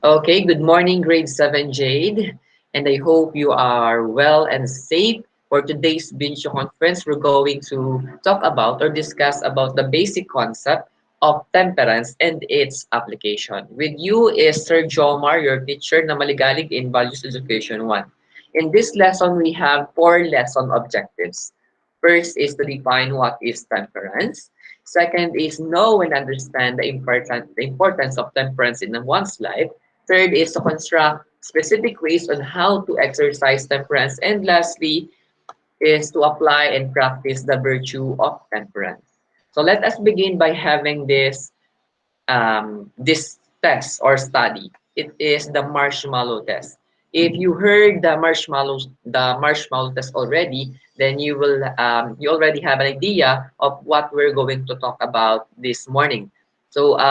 Okay, good morning, grade 7 Jade, and I hope you are well and safe. For today's video conference, we're going to talk about or discuss about the basic concept of temperance and its application. With you is Sir Jomar, your teacher na maligalig in Values Education 1. In this lesson, we have 4 lesson objectives. First is to define what is temperance. Second is know and understand the importance of temperance in one's life. Third is to construct specific ways on how to exercise temperance. And lastly is to apply and practice the virtue of temperance. So let us begin by having this test or study. It is the marshmallow test. If you heard the marshmallow test already, then you already have an idea of what we're going to talk about this morning. So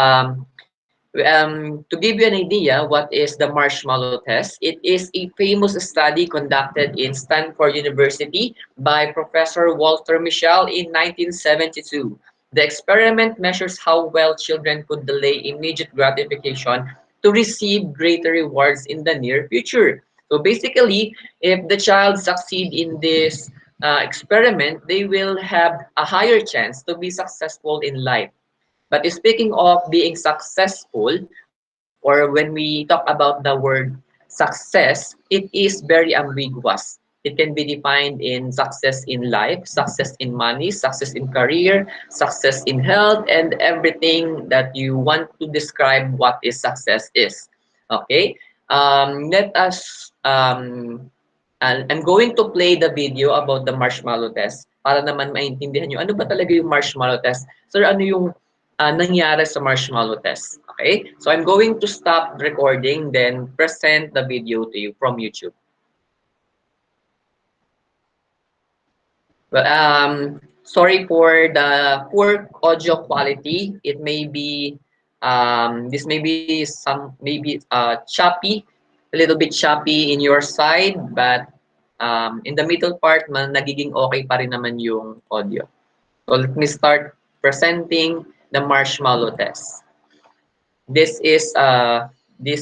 to give you an idea, what is the marshmallow test? It is a famous study conducted in Stanford University by Professor Walter Mischel in 1972. The experiment measures how well children could delay immediate gratification to receive greater rewards in the near future. So basically, if the child succeed in this experiment, they will have a higher chance to be successful in life. But speaking of being successful, or when we talk about the word success, it is very ambiguous. It can be defined in success in life, success in money, success in career, success in health, and everything that you want to describe what is success is. Okay? Let us, I'm going to play the video about the marshmallow test para naman maintindihan nyo ano ba talaga yung marshmallow test. Sir, ano yung nangyari sa marshmallow test. Okay? So I'm going to stop recording, then present the video to you from YouTube. Well, sorry for the poor audio quality. It may be this may be choppy, a little bit choppy in your side, but in the middle part, nagiging okay pa rin naman yung audio. So let me start presenting the marshmallow test. This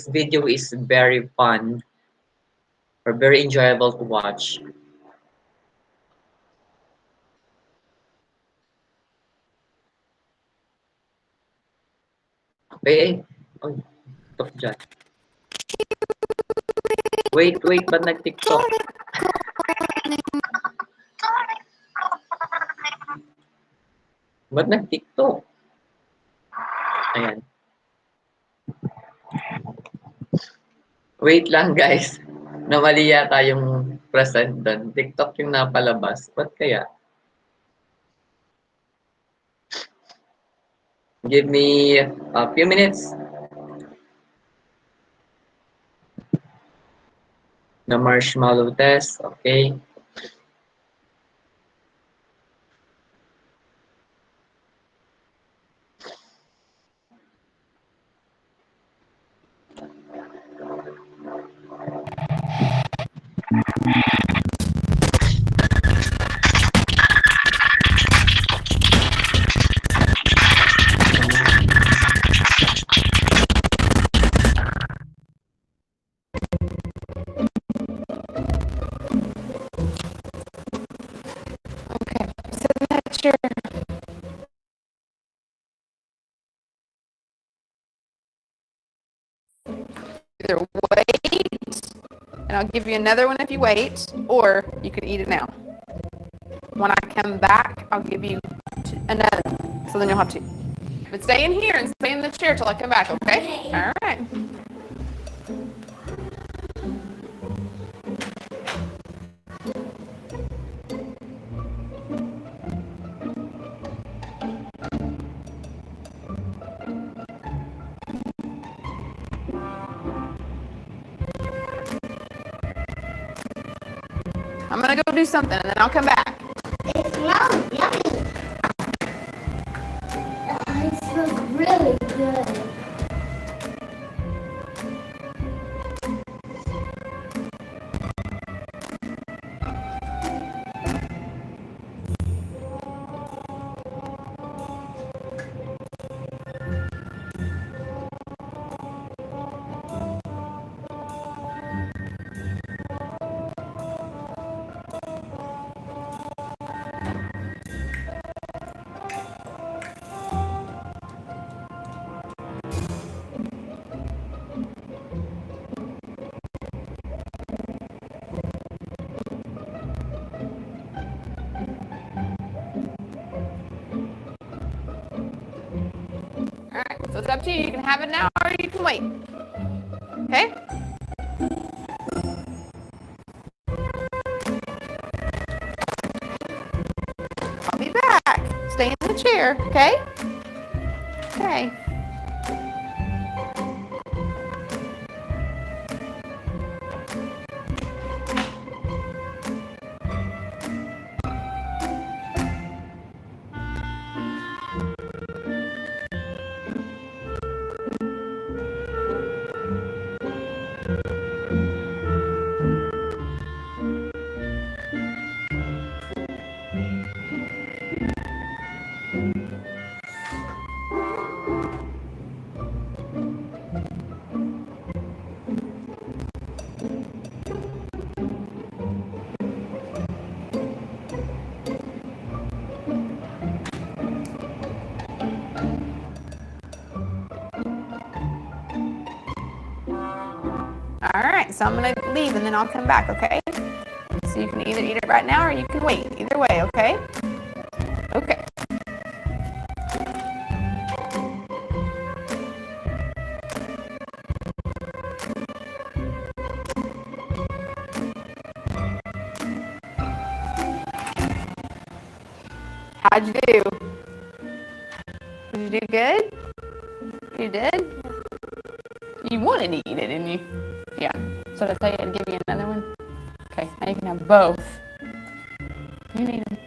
video is very fun or very enjoyable to watch. Wait, oh, TikTok dyan. Wait, ba't nag-TikTok? Ba't nag-TikTok? Ayan. Wait lang guys. Namali yata yung present doon. TikTok yung napalabas. Ba't kaya? Give me a few minutes. The marshmallow test. Okay. Okay, so that's your either wait, and I'll give you another one if you wait, or you can eat it now. When I come back, I'll give you another, so then you'll have two. But stay in here and stay in the chair till I come back, okay? All right. I'm gonna go do something and then I'll come back. It smells yummy. It smells really good. So it's up to you. You can have it now or you can wait. Okay? I'll be back. Stay in the chair, okay? Okay. All right, so I'm gonna leave and then I'll come back, okay? So you can either eat it right now or you can wait. Either way, okay? Okay. How'd you do? Did you do good? You did? You wanted to eat it, didn't you? Yeah. So did I tell you I'd give you another one? Okay, now you can have both. You need them.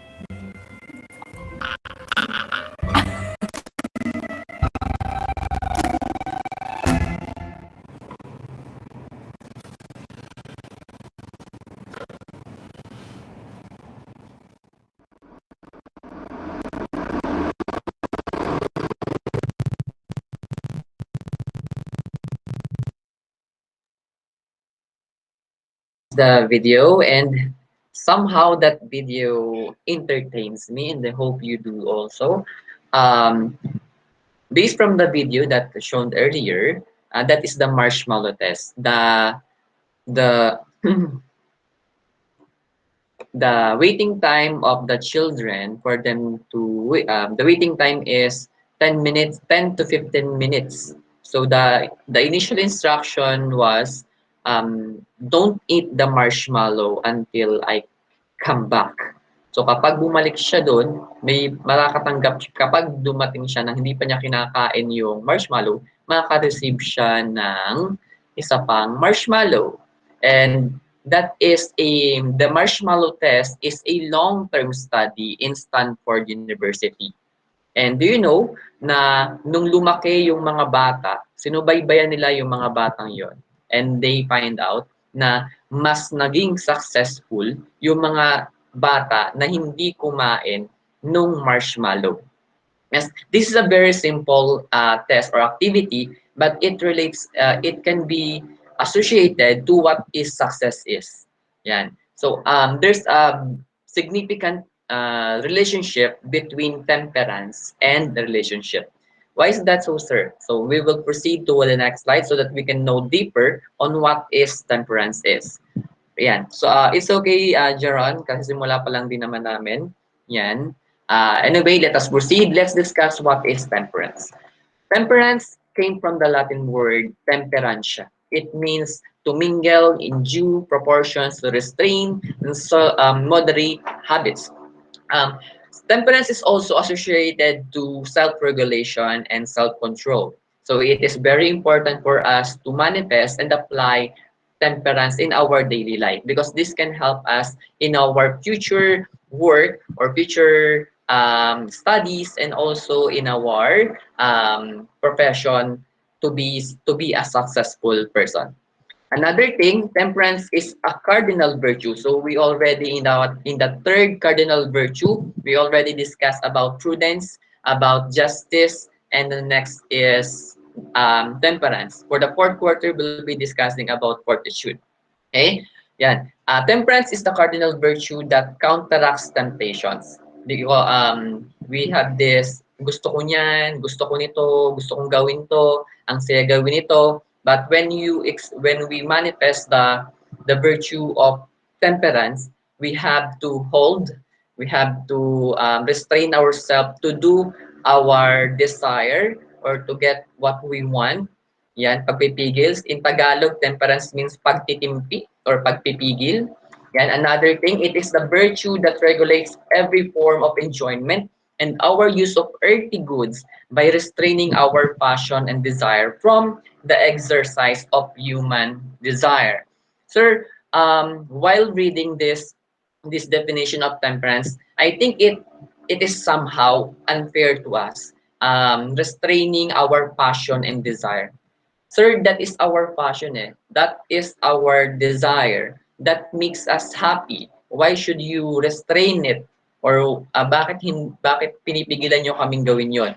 The video, and somehow that video entertains me, and I hope you do also. Um, Based from the video that shown earlier, that is the marshmallow test. The the waiting time of the children for them to the waiting time is 10 minutes, 10 to 15 minutes. So the initial instruction was, don't eat the marshmallow until I come back. So kapag bumalik siya doon, may makakatanggap, kapag dumating siya nang hindi pa niya kinakain yung marshmallow, makaka-receive siya ng isa pang marshmallow. And that is the marshmallow test is a long-term study in Stanford University. And do you know na nung lumaki yung mga bata, sinubaybayan nila yung mga batang yon, and they find out na mas naging successful yung mga bata na hindi kumain nung marshmallow. Yes, this is a very simple test or activity, but it relates, it can be associated to what is success is. Yan. So there's a significant relationship between temperance and the relationship. Why is that so, sir? So we will proceed to the next slide so that we can know deeper on what is temperance is. Yan. So, it's okay, Jaron, kasi simula pa lang din naman namin. Yan. Anyway, let us proceed. Let's discuss what is temperance. Temperance came from the Latin word temperantia. It means to mingle in due proportions, to restrain, and so, moderate habits. Um, Temperance is also associated to self-regulation and self-control. So it is very important for us to manifest and apply temperance in our daily life, because this can help us in our future work or future studies, and also in our profession, to be a successful person. Another thing, temperance is a cardinal virtue. So we already in the third cardinal virtue, we already discussed about prudence, about justice, and the next is temperance. For the fourth quarter, we'll be discussing about fortitude. Okay? Yan. Temperance is the cardinal virtue that counteracts temptations. We have this, gusto ko niyan, gusto ko nito, gusto kong gawin to, ang saya gawin ito. But when we manifest the virtue of temperance, we have to hold, we have to restrain ourselves to do our desire or to get what we want. Yan, pagpipigil. In Tagalog, temperance means pagtitimpi or pagpipigil. Yan, another thing, it is the virtue that regulates every form of enjoyment and our use of earthly goods by restraining our passion and desire from the exercise of human desire. Sir, while reading this definition of temperance, I think it is somehow unfair to us, restraining our passion and desire. Sir, that is our passion eh. That is our desire. That makes us happy. Why should you restrain it? Or bakit pinipigilan nyo kaming gawin yon?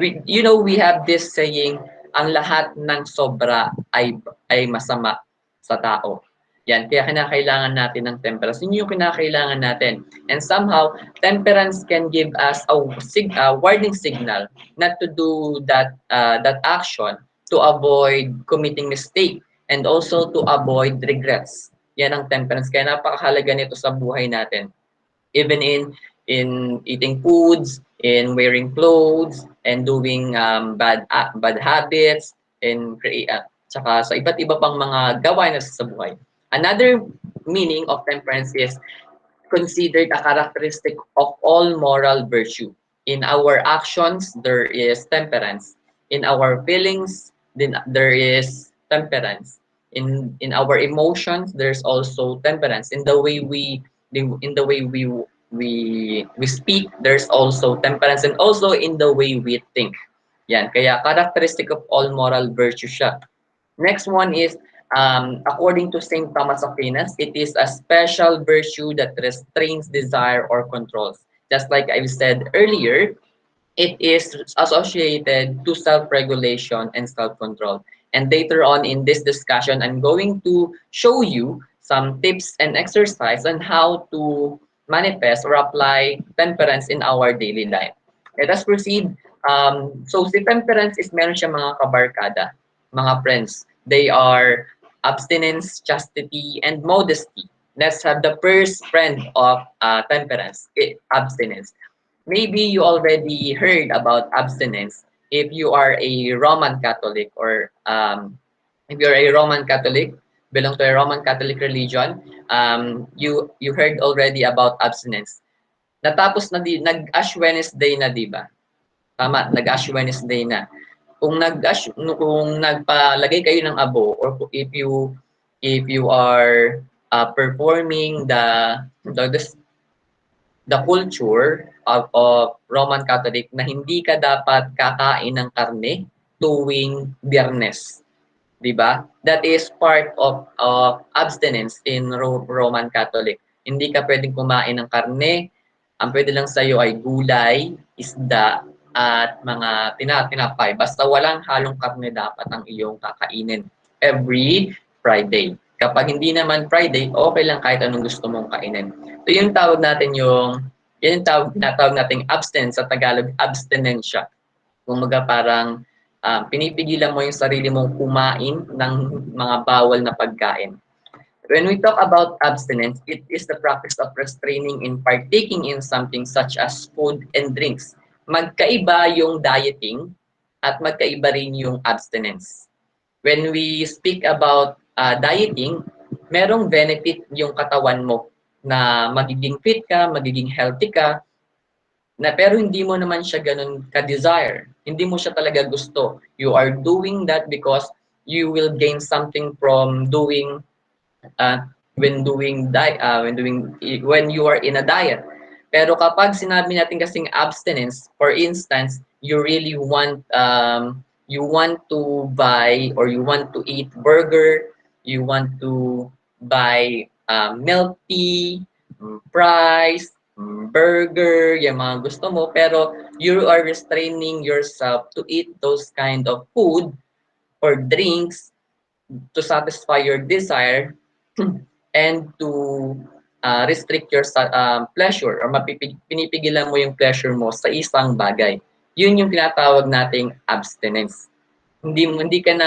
We have this saying, ang lahat ng sobra ay masama sa tao. Yan, kaya kinakailangan natin ng temperance. Yun yung kinakailangan natin. And somehow, temperance can give us a warning signal not to do that action to avoid committing mistake and also to avoid regrets. Yan ang temperance. Kaya napakahalaga nito sa buhay natin. Even in eating foods, in wearing clothes, and doing bad habits, and tsaka sa iba't iba pang mga gawain na sa buhay. Another meaning of temperance is considered a characteristic of all moral virtue. In our actions, there is temperance. In our feelings, then there is temperance. In our emotions, there's also temperance. In the way we speak, there's also temperance, and also in the way we think. Yan, kaya characteristic of all moral virtue siya. Next one is, according to Saint Thomas Aquinas, it is a special virtue that restrains desire or controls. Just like I said earlier, it is associated to self-regulation and self-control. And later on in this discussion, I'm going to show you some tips and exercise on how to manifest or apply temperance in our daily life. Let us proceed. So si temperance is meron siya mga kabarkada, mga friends. They are abstinence, chastity, and modesty. Let's have the first friend of temperance, abstinence. Maybe you already heard about abstinence if you are a Roman Catholic, or if you're a Roman Catholic, belong to a Roman Catholic religion, you heard already about abstinence. Natapos na nag-Ash Wednesday na, di ba? Tama, nag-Ash Wednesday na. Kung nagpalagay kayo ng abo, or if you are performing the culture of Roman Catholic na hindi ka dapat kakain ng karne tuwing Biyernes, 'di ba? That is part of abstinence in Roman Catholic. Hindi ka pwedeng kumain ng karne. Ang pwede lang sa iyo ay gulay, isda, at mga tinapay. Basta walang halong karne dapat ang iyong kakainin every Friday. Kapag hindi naman Friday, okay lang kahit anong gusto mong kainin. So yung tinatawag nating abstinence, sa Tagalog, abstinensya. Kumaga parang pinipigilan mo yung sarili mong kumain ng mga bawal na pagkain. When we talk about abstinence, it is the practice of restraining in partaking in something such as food and drinks. Magkaiba yung dieting at magkaiba rin yung abstinence. When we speak about dieting, merong benefit yung katawan mo na magiging fit ka, magiging healthy ka, pero hindi mo naman siya ganun ka-desire. Hindi mo siya talaga gusto. You are doing that because you will gain something from doing when you are in a diet. Pero kapag sinabi natin kasing abstinence, for instance, you really want to buy or you want to eat burger, you want to buy milk tea, fries, burger, yung mga gusto mo, pero you are restraining yourself to eat those kind of food or drinks to satisfy your desire and to restrict your pleasure, or pinipigilan mo yung pleasure mo sa isang bagay. Yun yung tinatawag nating abstinence. Hindi ka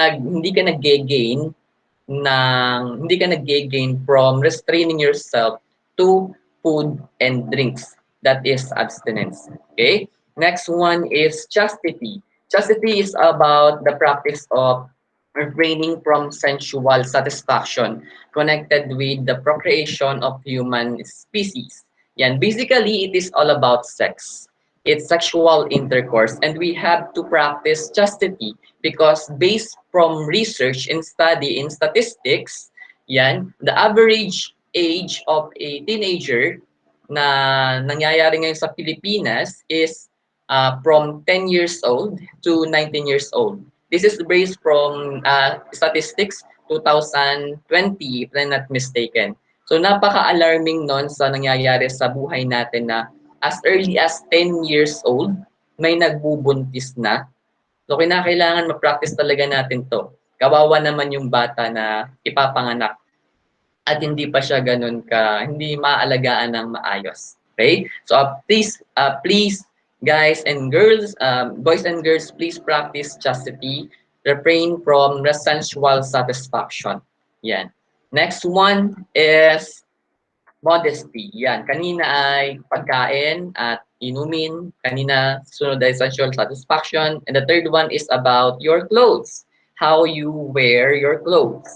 nag-gain from restraining yourself to food and drinks. That is abstinence. Okay? Next one is chastity. Chastity is about the practice of refraining from sensual satisfaction connected with the procreation of human species. Yan, basically, it is all about sex. It's sexual intercourse, and we have to practice chastity because based from research and study in statistics, yan, the average age of a teenager na nangyayari ngayon sa Pilipinas is from 10 years old to 19 years old. This is based from statistics 2020, if I'm not mistaken. So napaka-alarming nun sa nangyayari sa buhay natin na as early as 10 years old, may nagbubuntis na. So kinakailangan ma-practice talaga natin to. Kawawa naman yung bata na ipapanganak at hindi pa siya ganun hindi maaalagaan ng maayos. Okay? So please, guys and girls, boys and girls, please practice chastity. Refrain from sensual satisfaction. Yan. Next one is modesty. Yan. Kanina ay pagkain at inumin. Kanina, sunod ay sensual satisfaction. And the third one is about your clothes. How you wear your clothes.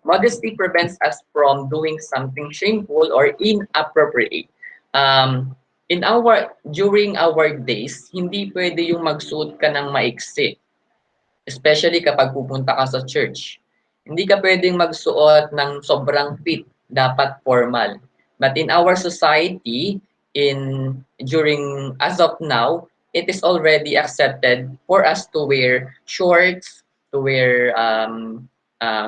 Modesty prevents us from doing something shameful or inappropriate. During our days, hindi pwede yung magsuot ka ng maiksi, especially kapag pupunta ka sa church. Hindi ka pwedeng magsuot ng sobrang fit, dapat formal. But in our society, as of now, it is already accepted for us to wear shorts, to wear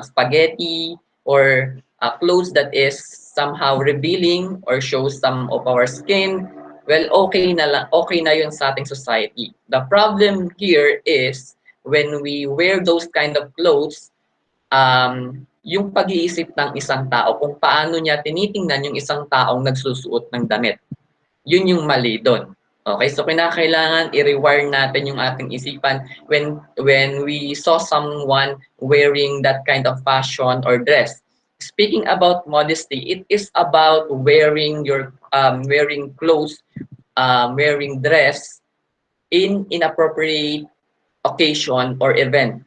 spaghetti, or clothes that is somehow revealing or shows some of our skin. Well, okay na yun sa ating society. The problem here is when we wear those kind of clothes, yung pag-iisip ng isang tao kung paano niya tinitingnan yung isang taong nagsusuot ng damit. Yun yung mali doon. Okay, so kinakailangan i-rewire natin yung ating isipan when we saw someone wearing that kind of fashion or dress. Speaking about modesty, it is about wearing wearing clothes, wearing dress in inappropriate occasion or event.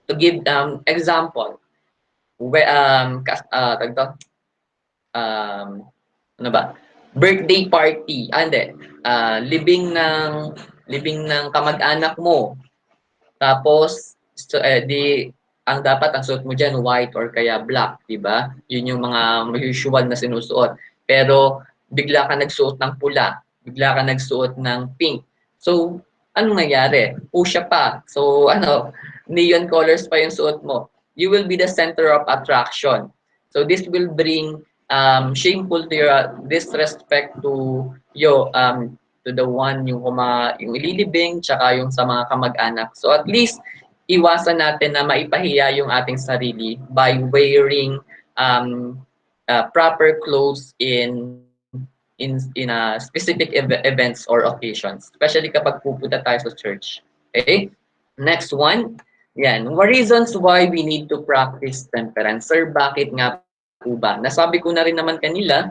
To give example, um, ano ba? Birthday party, hindi, libing ng kamag-anak mo. Tapos ang dapat ang suot mo diyan white or kaya black, 'di ba? 'Yun yung mga usual na sinusuot. Pero bigla ka nagsuot ng pula, bigla ka nagsuot ng pink. So, anong nangyari? Pusya pa. So, neon colors pa yung suot mo. You will be the center of attraction. So, this will bring shameful to your disrespect to to the one yung ililibing tsaka yung sa mga kamag-anak. So at least iwasan natin na maipahiya yung ating sarili by wearing proper clothes in specific events or occasions, especially kapag pupunta tayo sa church. Okay? Next one. Yan. What reasons why we need to practice temperance? Sir, bakit nga po ba? Nasabi ko na rin naman kanina,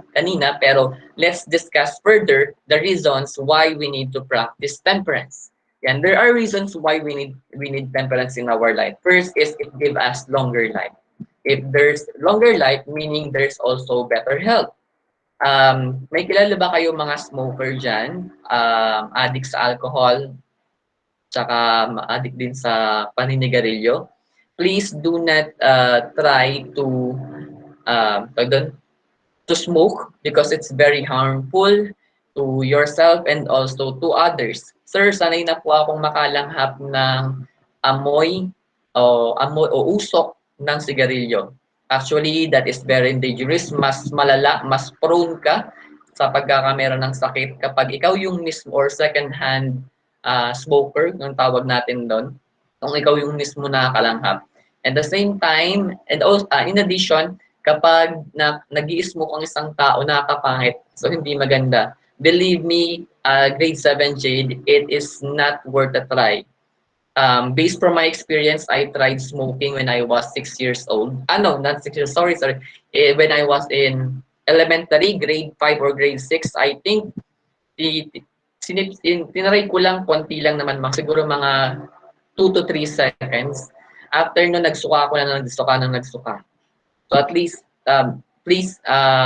pero let's discuss further the reasons why we need to practice temperance. And there are reasons why we need temperance in our life. First is it gives us longer life. If there's longer life, meaning there's also better health. May kilala ba kayo mga smoker dyan? Addict sa alcohol, tsaka addict din sa paninigarilyo? Please do not try to smoke because it's very harmful to yourself and also to others. Sir, sanay na po akong makalanghap ng amoy o usok ng sigarilyo. Actually, that is very dangerous. Mas malala, mas prone ka sa pagkakameron ng sakit kapag ikaw yung mismo or second-hand smoker, yung tawag natin doon, kung ikaw yung mismo nakakalanghap. At the same time, and also, in addition, kapag nag-i-smoke ang isang tao, nakakapangit. So, hindi maganda. Believe me, grade 7 Jade, it is not worth a try. Based from my experience, I tried smoking when I was 6 years old. No, not 6 years, sorry. When I was in elementary, grade 5 or grade 6, I think, tinaray ko lang, konti lang naman, siguro mga 2 to 3 seconds. After no, nagsuka ako na nagsuka. So at least, please,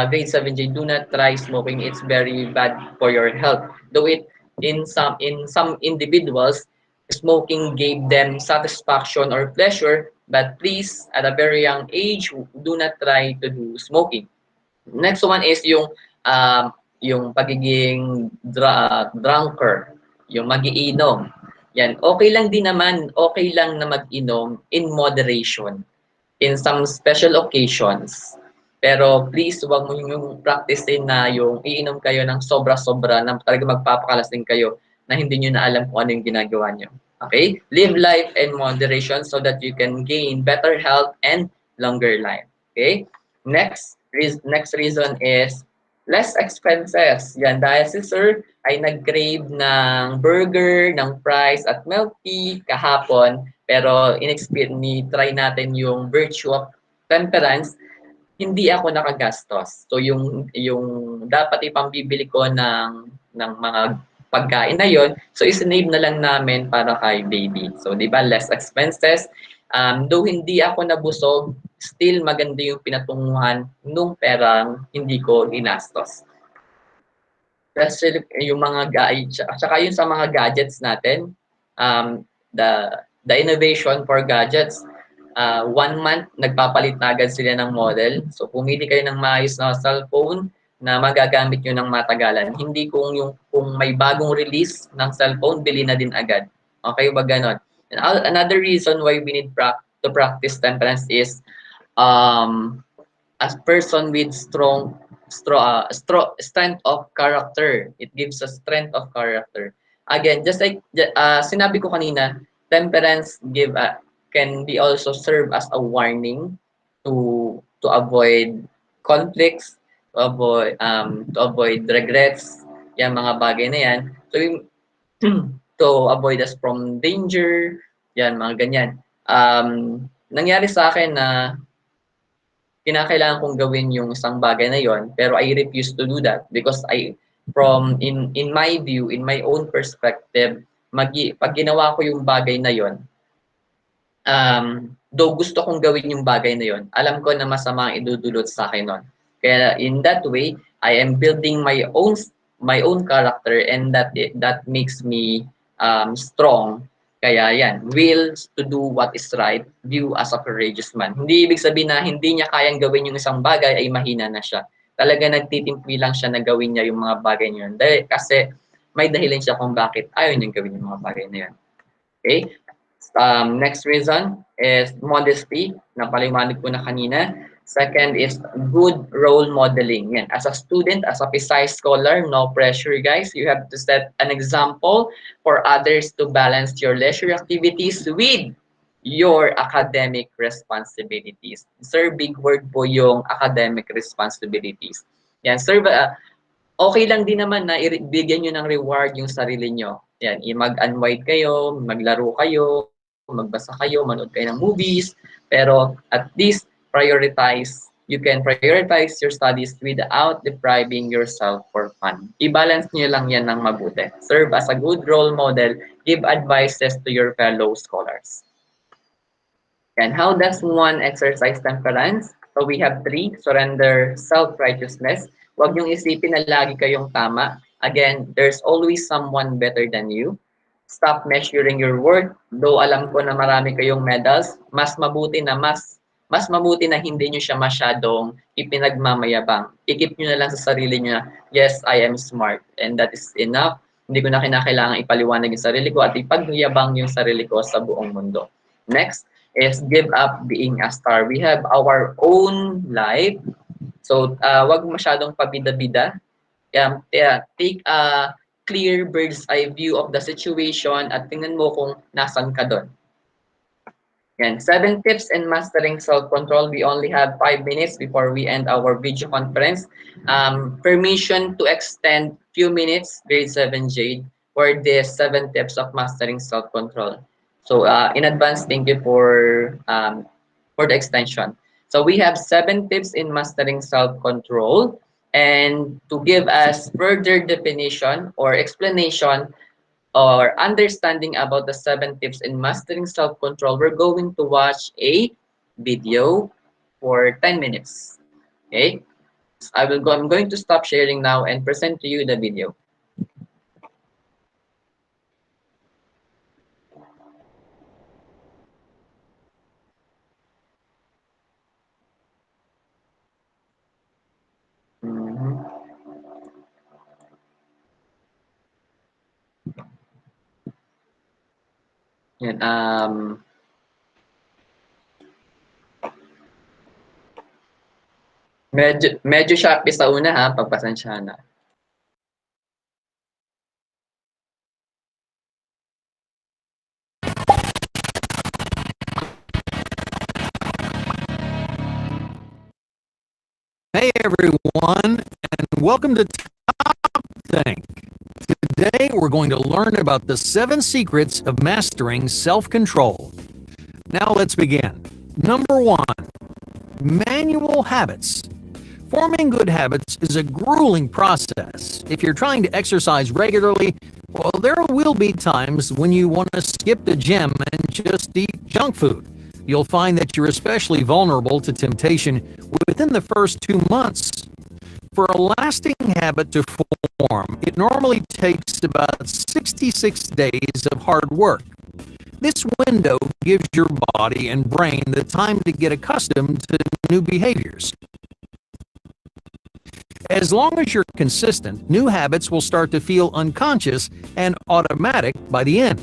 grade 7J, do not try smoking. It's very bad for your health. Though in some individuals, smoking gave them satisfaction or pleasure, but please, at a very young age, do not try to do smoking. Next one is yung pagiging drunker, yung magiinom. Yan, okay lang din naman, okay lang na mag-inom in moderation in some special occasions. Pero please, huwag mo yung practicein na yung iinom kayo ng sobra-sobra na talaga magpapakalasing kayo na hindi nyo na alam kung ano yung ginagawa nyo. Okay? Live life in moderation so that you can gain better health and longer life. Okay? Next reason is less expenses. Yan, dahil si Sir ay nag-crave ng burger, ng fries at milk tea kahapon, pero try natin yung virtue of temperance, hindi ako nakagastos. So yung dapat ipambibili ko ng mga pagkain na yon, so isinave na lang namin para kay baby. So 'di ba, less expenses. Though hindi ako nabusog, still maganda yung pinatunguhan nung perang hindi ko ginastos. Kasi yung mga tsaka yun sa mga gadgets natin, the innovation for gadgets, 1 month nagpapalit na agad sila ng model. So pumili kayo ng maayos na cellphone na magagamit nyo ng matagalan. Hindi kung may bagong release ng cellphone, bili na din agad. Okay ba ganon? And another reason why we need to practice temperance is as person with strength of character. It gives us strength of character. Again, just like sinabi ko kanina, temperance can be also serve as a warning to avoid conflicts, to avoid regrets, yan mga bagay na yan. So to avoid us from danger, yan mga ganyan. Nangyari sa akin na kinakailangan kong gawin yung isang bagay na yon, pero I refuse to do that because in my view, in my own perspective, pag ginawa ko yung bagay na yon, though gusto kong gawin yung bagay na yon, alam ko na masama ang idudulot sa akin nun. Kaya in that way, I am building my own character, and that makes me strong. Kaya yan, will to do what is right, view as a courageous man. Hindi ibig sabihin na hindi niya kayang gawin yung isang bagay ay mahina na siya. Talaga nagtitimpli lang siya na gawin niya yung mga bagay niya yun. Kasi may dahilan siya kung bakit ayaw niyang gawin yung mga bagay na yun. Okay? Next reason is modesty. Napaliwanag ko na kanina. Second is good role modeling. Yan. As a student, as a PSI scholar, no pressure, guys. You have to set an example for others to balance your leisure activities with your academic responsibilities. Sir, big word po yung academic responsibilities. Yan, sir, okay lang din naman na bigyan nyo ng reward yung sarili nyo. Yan, mag-unwind kayo, maglaro kayo, magbasa kayo, manood kayo ng movies, pero at least you can prioritize your studies without depriving yourself for fun. I-balance nyo lang yan ng mabuti. Serve as a good role model, give advices to your fellow scholars. And how does one exercise temperance? So we have 3, surrender self-righteousness. Huwag niyong isipin na lagi kayong tama. Again, there's always someone better than you. Stop measuring your worth. Though alam ko na marami kayong medals, mas mabuti na hindi nyo siya masyadong ipinagmamayabang. Ikip nyo na lang sa sarili nyo na, yes, I am smart, and that is enough. Hindi ko na kinakailangan ipaliwanag yung sarili ko at ipagyabang yung sarili ko sa buong mundo. Next is give up being a star. We have our own life. So, wag masyadong pabida-bida. Take a clear bird's eye view of the situation at tingnan mo kung nasan ka doon. Yan. 7 tips in mastering self-control. We only have 5 minutes before we end our video conference. Permission to extend few minutes, grade 7 Jade, for this 7 tips of mastering self-control. So in advance, thank you for the extension. So we have 7 tips in mastering self-control. And to give us further definition or explanation, or understanding about the 7 tips in mastering self-control, we're going to watch a video for 10 minutes. Okay? I'm going to stop sharing now and present to you the video. Mhm. Yan, medyo Shopee sa una ha, pagpasensyahan na. Hey everyone, and welcome to Top Think. Today we're going to learn about the 7 secrets of mastering self-control. Now let's begin. Number 1, manual habits. Forming good habits is a grueling process. If you're trying to exercise regularly, well, there will be times when you want to skip the gym and just eat junk food. You'll find that you're especially vulnerable to temptation within the first 2 months. For a lasting habit to form, it normally takes about 66 days of hard work. This window gives your body and brain the time to get accustomed to new behaviors. As long as you're consistent, new habits will start to feel unconscious and automatic by the end.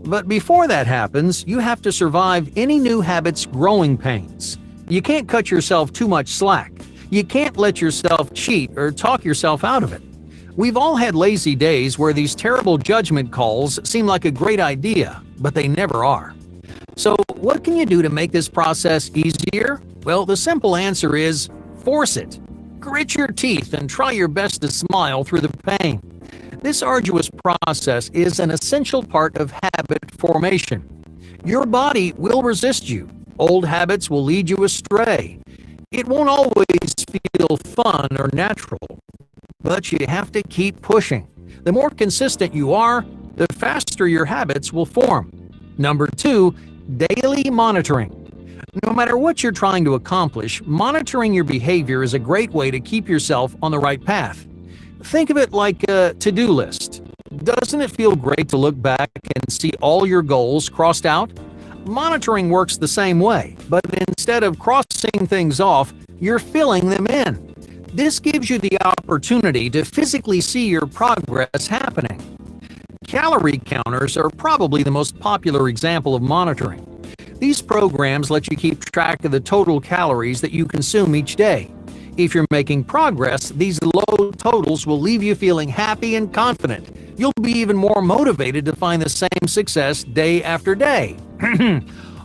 But before that happens, you have to survive any new habit's growing pains. You can't cut yourself too much slack. You can't let yourself cheat or talk yourself out of it. We've all had lazy days where these terrible judgment calls seem like a great idea, but they never are. So what can you do to make this process easier? Well, the simple answer is force it. Grit your teeth and try your best to smile through the pain. This arduous process is an essential part of habit formation. Your body will resist you. Old habits will lead you astray. It won't always feel fun or natural, but you have to keep pushing. The more consistent you are, the faster your habits will form. Number 2, daily monitoring. No matter what you're trying to accomplish, monitoring your behavior is a great way to keep yourself on the right path. Think of it like a to-do list. Doesn't it feel great to look back and see all your goals crossed out? Monitoring works the same way, but instead of crossing things off, you're filling them in. This gives you the opportunity to physically see your progress happening. Calorie counters are probably the most popular example of monitoring. These programs let you keep track of the total calories that you consume each day. If you're making progress, these low totals will leave you feeling happy and confident. You'll be even more motivated to find the same success day after day.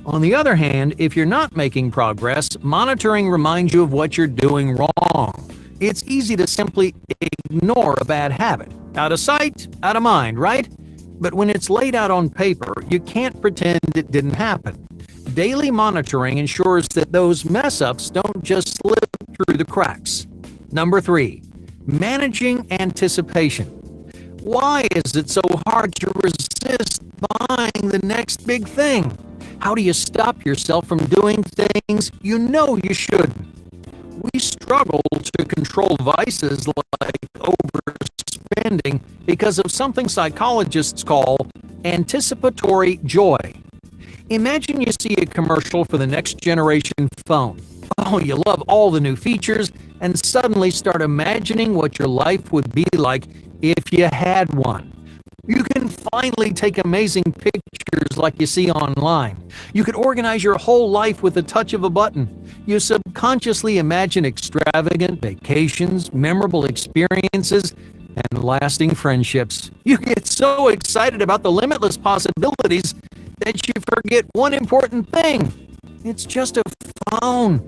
On the other hand, if you're not making progress, monitoring reminds you of what you're doing wrong. It's easy to simply ignore a bad habit. Out of sight, out of mind, right? But when it's laid out on paper, you can't pretend it didn't happen. Daily monitoring ensures that those mess-ups don't just slip through the cracks. Number 3, managing anticipation. Why is it so hard to resist buying the next big thing? How do you stop yourself from doing things you know you shouldn't? We struggle to control vices like overspending because of something psychologists call anticipatory joy. Imagine you see a commercial for the next generation phone. Oh, you love all the new features and suddenly start imagining what your life would be like if you had one. You can finally take amazing pictures like you see online. You could organize your whole life with the touch of a button. You subconsciously imagine extravagant vacations, memorable experiences, and lasting friendships. You get so excited about the limitless possibilities that you forget one important thing. It's just a phone.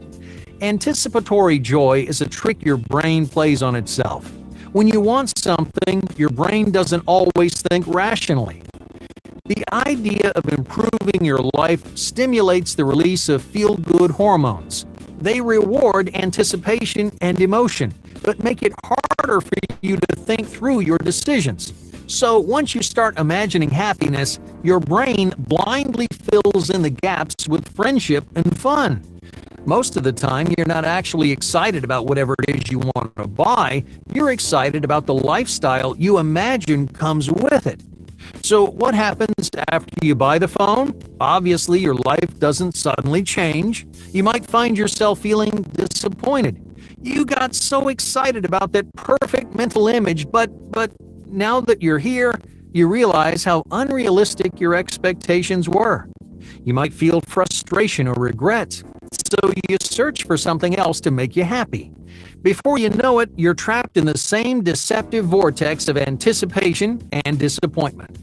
Anticipatory joy is a trick your brain plays on itself. When you want something, your brain doesn't always think rationally. The idea of improving your life stimulates the release of feel-good hormones. They reward anticipation and emotion, but make it harder for you to think through your decisions. So once you start imagining happiness, your brain blindly fills in the gaps with friendship and fun. Most of the time, you're not actually excited about whatever it is you want to buy. You're excited about the lifestyle you imagine comes with it. So what happens after you buy the phone? Obviously, your life doesn't suddenly change. You might find yourself feeling disappointed. You got so excited about that perfect mental image, but now that you're here, you realize how unrealistic your expectations were. You might feel frustration or regret, so you search for something else to make you happy. Before you know it, you're trapped in the same deceptive vortex of anticipation and disappointment.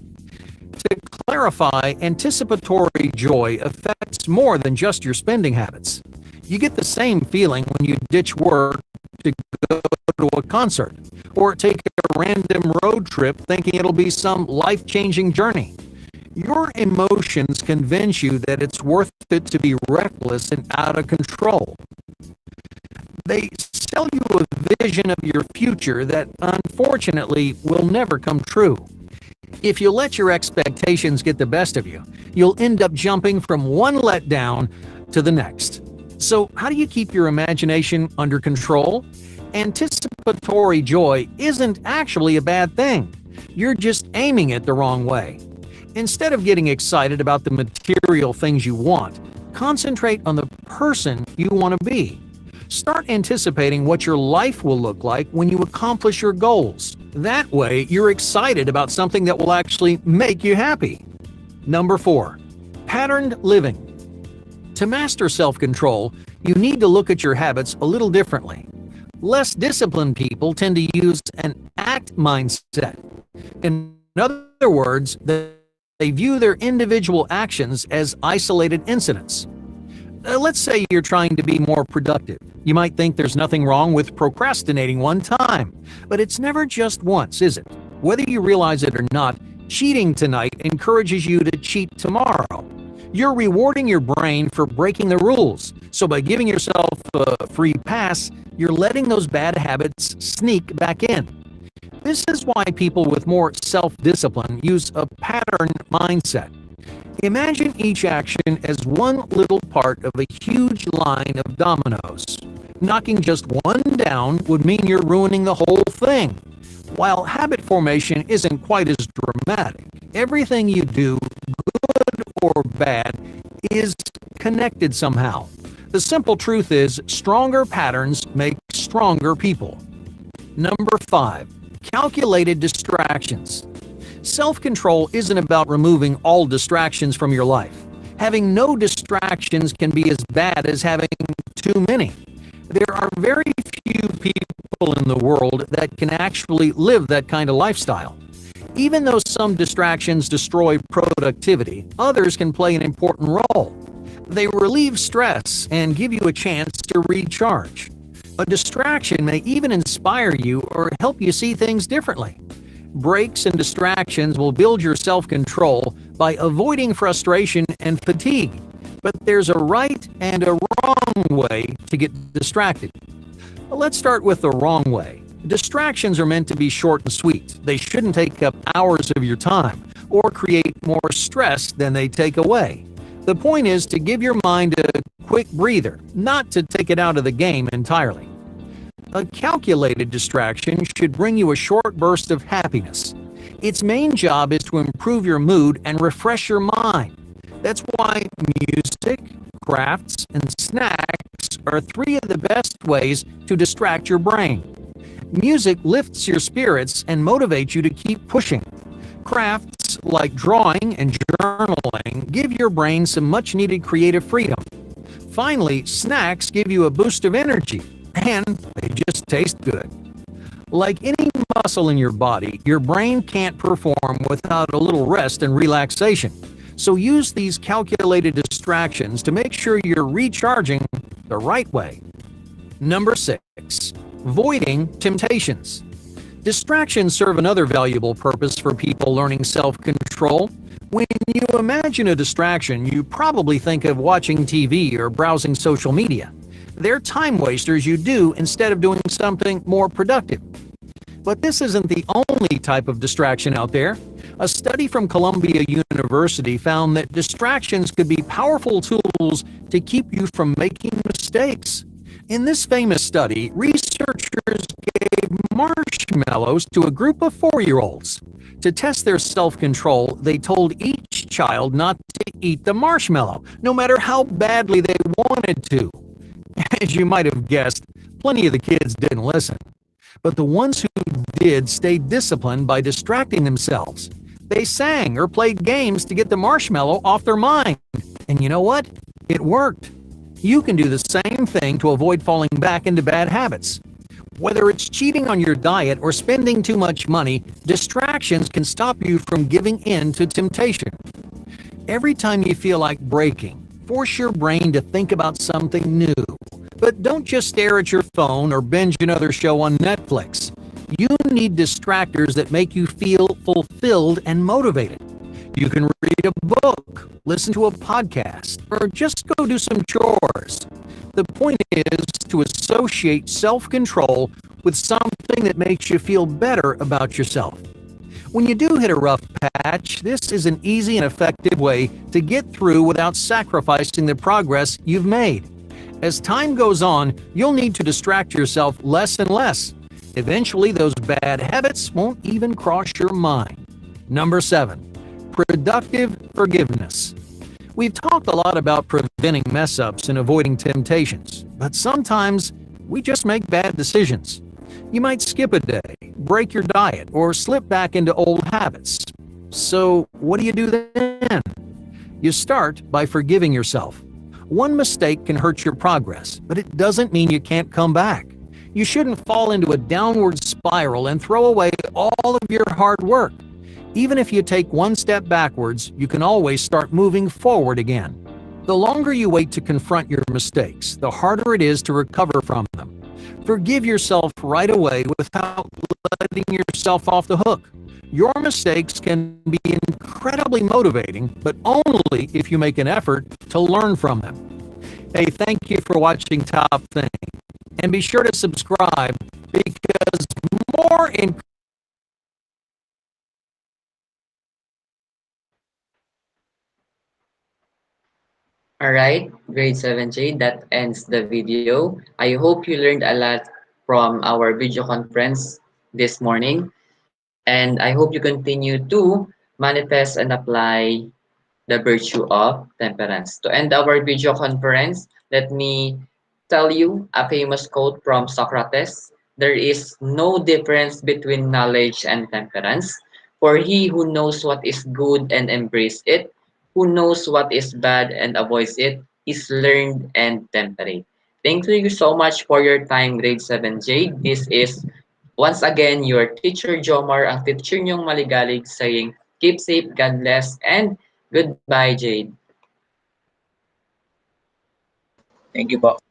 To clarify, anticipatory joy affects more than just your spending habits. You get the same feeling when you ditch work to go to a concert, or take a random road trip thinking it'll be some life-changing journey. Your emotions convince you that it's worth it to be reckless and out of control. They sell you a vision of your future that unfortunately will never come true. If you let your expectations get the best of you, you'll end up jumping from one letdown to the next. So how do you keep your imagination under control? Anticipatory joy isn't actually a bad thing. You're just aiming it the wrong way. Instead of getting excited about the material things you want, concentrate on the person you want to be. Start anticipating what your life will look like when you accomplish your goals. That way, you're excited about something that will actually make you happy. Number 4, patterned living. To master self-control, you need to look at your habits a little differently. Less disciplined people tend to use an act mindset. In other words, they view their individual actions as isolated incidents. Let's say you're trying to be more productive. You might think there's nothing wrong with procrastinating one time, but it's never just once, is it? Whether you realize it or not, cheating tonight encourages you to cheat tomorrow. You're rewarding your brain for breaking the rules. So by giving yourself a free pass, you're letting those bad habits sneak back in. This is why people with more self-discipline use a pattern mindset. Imagine each action as one little part of a huge line of dominoes. Knocking just one down would mean you're ruining the whole thing. While habit formation isn't quite as dramatic, everything you do, good or bad, is connected somehow. The simple truth is, stronger patterns make stronger people. Number 5, calculated distractions. Self-control isn't about removing all distractions from your life. Having no distractions can be as bad as having too many. There are very few people in the world that can actually live that kind of lifestyle. Even though some distractions destroy productivity, others can play an important role. They relieve stress and give you a chance to recharge. A distraction may even inspire you or help you see things differently. Breaks and distractions will build your self-control by avoiding frustration and fatigue. But there's a right and a wrong way to get distracted. Let's start with the wrong way. Distractions are meant to be short and sweet. They shouldn't take up hours of your time or create more stress than they take away. The point is to give your mind a quick breather, not to take it out of the game entirely. A calculated distraction should bring you a short burst of happiness. Its main job is to improve your mood and refresh your mind. That's why music, crafts, and snacks are 3 of the best ways to distract your brain. Music lifts your spirits and motivates you to keep pushing. Crafts like drawing and journaling give your brain some much-needed creative freedom. Finally, snacks give you a boost of energy, and they just taste good. Like any muscle in your body, your brain can't perform without a little rest and relaxation. So use these calculated distractions to make sure you're recharging the right way. Number 6, voiding temptations. Distractions serve another valuable purpose for people learning self-control. When you imagine a distraction, you probably think of watching TV or browsing social media. They're time wasters you do instead of doing something more productive. But this isn't the only type of distraction out there. A study from Columbia University found that distractions could be powerful tools to keep you from making mistakes. In this famous study, researchers gave marshmallows to a group of 4-year-olds. To test their self-control, they told each child not to eat the marshmallow, no matter how badly they wanted to. As you might have guessed, plenty of the kids didn't listen. But the ones who did stayed disciplined by distracting themselves. They sang or played games to get the marshmallow off their mind. And you know what? It worked. You can do the same thing to avoid falling back into bad habits. Whether it's cheating on your diet or spending too much money, distractions can stop you from giving in to temptation. Every time you feel like breaking, force your brain to think about something new. But don't just stare at your phone or binge another show on Netflix. You need distractors that make you feel fulfilled and motivated. You can read a book, listen to a podcast, or just go do some chores. The point is to associate self-control with something that makes you feel better about yourself. When you do hit a rough patch, this is an easy and effective way to get through without sacrificing the progress you've made. As time goes on, you'll need to distract yourself less and less. Eventually, those bad habits won't even cross your mind. Number 7. Productive forgiveness. We've talked a lot about preventing mess-ups and avoiding temptations, but sometimes we just make bad decisions. You might skip a day, break your diet, or slip back into old habits. So, what do you do then? You start by forgiving yourself. One mistake can hurt your progress, but it doesn't mean you can't come back. You shouldn't fall into a downward spiral and throw away all of your hard work. Even if you take one step backwards, you can always start moving forward again. The longer you wait to confront your mistakes, the harder it is to recover from them. Forgive yourself right away without letting yourself off the hook. Your mistakes can be incredibly motivating, but only if you make an effort to learn from them. Hey, thank you for watching Top Thing. And be sure to subscribe because more Alright, grade 7J, that ends the video. I hope you learned a lot from our video conference this morning. And I hope you continue to manifest and apply the virtue of temperance. To end our video conference, let me tell you a famous quote from Socrates. There is no difference between knowledge and temperance. For he who knows what is good and embraces it, who knows what is bad and avoids it, is learned and temperate. Thank you so much for your time, grade 7J. This is once again your teacher Jomar, ang teacher niyong maligalig saying, keep safe, God bless, and goodbye, Jade. Thank you po.